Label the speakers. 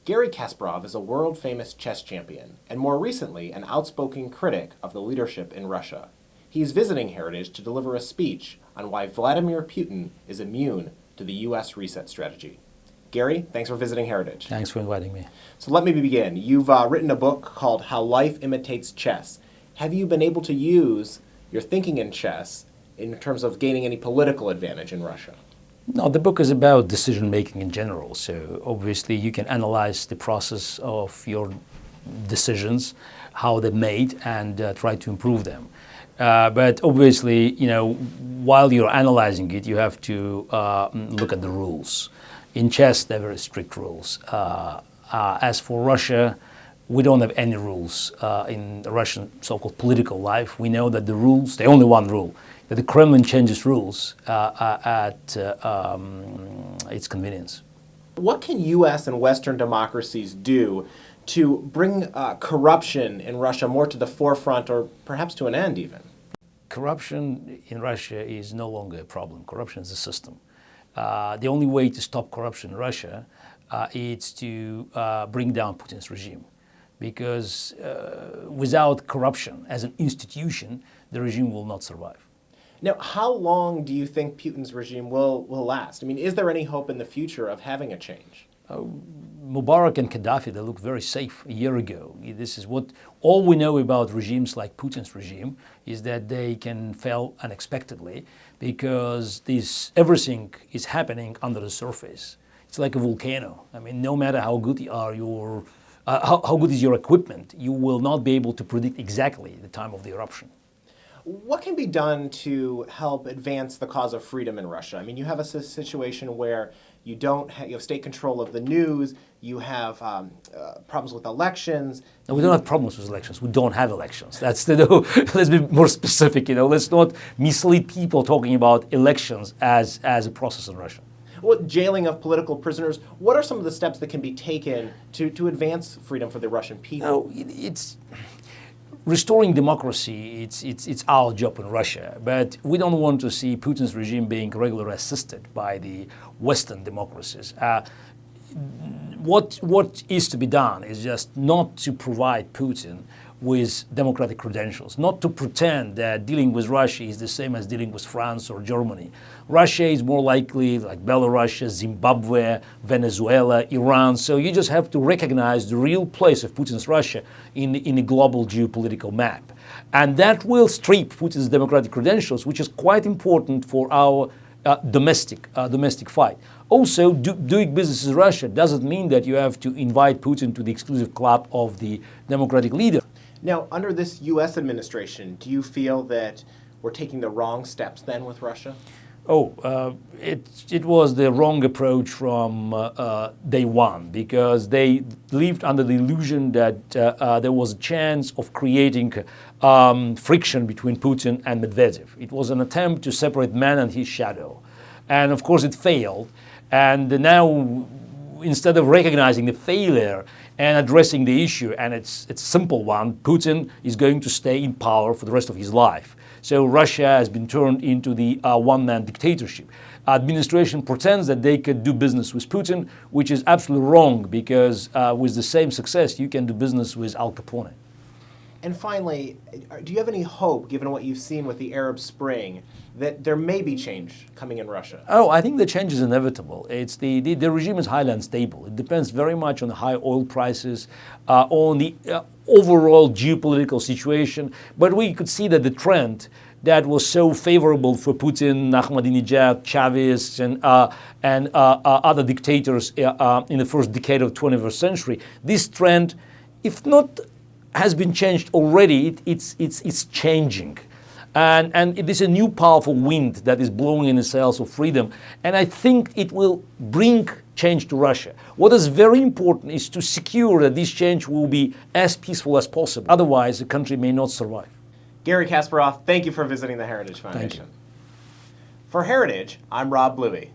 Speaker 1: Garry Kasparov is a world-famous chess champion, and more recently, an outspoken critic of the leadership in Russia. He is visiting Heritage to deliver a speech on why Vladimir Putin is immune to the U.S. reset strategy. Garry, thanks for visiting Heritage.
Speaker 2: Thanks for inviting me.
Speaker 1: So let me begin. You've written a book called How Life Imitates Chess. Have you been able to use your thinking in chess in terms of gaining any political advantage in Russia?
Speaker 2: No, the book is about decision-making in general. So obviously you can analyze the process of your decisions, how they're made, and try to improve them. But obviously, while you're analyzing it, you have to look at the rules. In chess, there are very strict rules. As for Russia, we don't have any rules in the Russian so-called political life. We know that the rules, the only one rule, that the Kremlin changes rules at its convenience.
Speaker 1: What can U.S. and Western democracies do to bring corruption in Russia more to the forefront, or perhaps to an end even?
Speaker 2: Corruption in Russia is no longer a problem. Corruption is a system. The only way to stop corruption in Russia is to bring down Putin's regime. Because without corruption as an institution, the regime will not survive.
Speaker 1: Now, how long do you think Putin's regime will last? I mean, is there any hope in the future of having a change?
Speaker 2: Mubarak and Gaddafi, they looked very safe a year ago. This is what all we know about regimes like Putin's regime, is that they can fail unexpectedly because everything is happening under the surface. It's like a volcano. I mean, no matter how good how good is your equipment, you will not be able to predict exactly the time of the eruption.
Speaker 1: What can be done to help advance the cause of freedom in Russia? I mean, you have a situation where you have state control of the news, you have problems with elections.
Speaker 2: No, we don't have problems with elections. We don't have elections. Let's be more specific. Let's not mislead people talking about elections as a process in Russia.
Speaker 1: Well, jailing of political prisoners. What are some of the steps that can be taken to advance freedom for the Russian people?
Speaker 2: No, it's restoring democracy. It's our job in Russia, but we don't want to see Putin's regime being regularly assisted by the Western democracies. What is to be done is just not to provide Putin with democratic credentials, not to pretend that dealing with Russia is the same as dealing with France or Germany. Russia is more likely like Belarus, Zimbabwe, Venezuela, Iran. So you just have to recognize the real place of Putin's Russia in a global geopolitical map. And that will strip Putin's democratic credentials, which is quite important for our domestic fight. Also, doing business in Russia doesn't mean that you have to invite Putin to the exclusive club of the democratic leader.
Speaker 1: Now, under this U.S. administration, do you feel that we're taking the wrong steps then with Russia?
Speaker 2: It was the wrong approach from day one, because they lived under the illusion that there was a chance of creating friction between Putin and Medvedev. It was an attempt to separate man and his shadow. And of course it failed. And now, instead of recognizing the failure and addressing the issue, and it's a simple one, Putin is going to stay in power for the rest of his life. So Russia has been turned into the one-man dictatorship. Administration pretends that they could do business with Putin, which is absolutely wrong, because with the same success, you can do business with Al Capone.
Speaker 1: And finally, do you have any hope, given what you've seen with the Arab Spring, that there may be change coming in Russia?
Speaker 2: I think the change is inevitable. It's the regime is highly unstable. It depends very much on the high oil prices, on the overall geopolitical situation. But we could see that the trend that was so favorable for Putin, Ahmadinejad, Chavez, and other dictators in the first decade of the 21st century, this trend, if not has been changed already, it's changing. And it is a new powerful wind that is blowing in the sails of freedom. And I think it will bring change to Russia. What is very important is to secure that this change will be as peaceful as possible. Otherwise, the country may not survive.
Speaker 1: Garry Kasparov, thank you for visiting the Heritage Foundation.
Speaker 2: Thank you.
Speaker 1: For Heritage, I'm Rob Bluey.